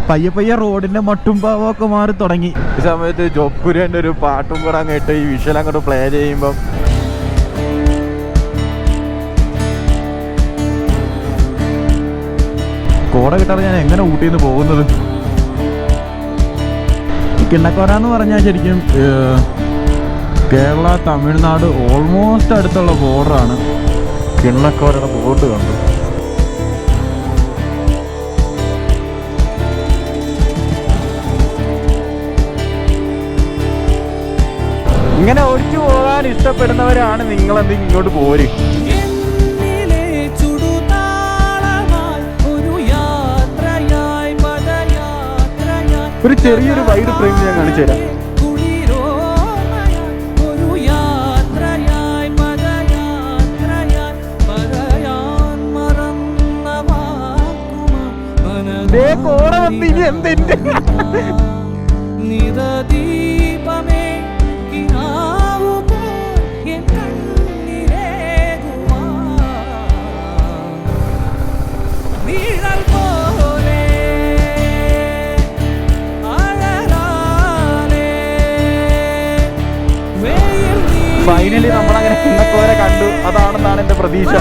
പയ്യെ പയ്യെ റോഡിന്റെ മട്ടും പാവമൊക്കെ മാറി തുടങ്ങി. ഈ സമയത്ത് ജോബ് കുര്യന്റെ ഒരു പാട്ടും കൂടെ അങ്ങോട്ട് ഈ വിഷ്വൽ അങ്ങോട്ട് പ്ലേ ചെയ്യുമ്പം കോട കിട്ടാതെ ഞാൻ എങ്ങനെ ഊട്ടിന്ന് പോകുന്നത്? കിണ്ണക്കോര എന്ന് പറഞ്ഞാൽ ശരിക്കും കേരള തമിഴ്നാട് ഓൾമോസ്റ്റ് അടുത്തുള്ള ബോർഡറാണ്. കിണ്ണക്കോരയുടെ ബോർഡ് കണ്ടു. ഇങ്ങനെ ഒഴിച്ചു പോകാൻ ഇഷ്ടപ്പെടുന്നവരാണ് നിങ്ങളെന്തെങ്കിലും ഇങ്ങോട്ട് പോര്. ഒരു ചെറിയൊരു വൈഡ് ഫ്രെയിം ഞാൻ കാണിച്ചു തരാം. കോട വന്ന് ഇനി എന്തിന്റെ ഫൈനലി നമ്മളങ്ങനെ കിണ്ണക്കോര കണ്ടു. അതാണെന്നാണ് എൻ്റെ പ്രതീക്ഷ.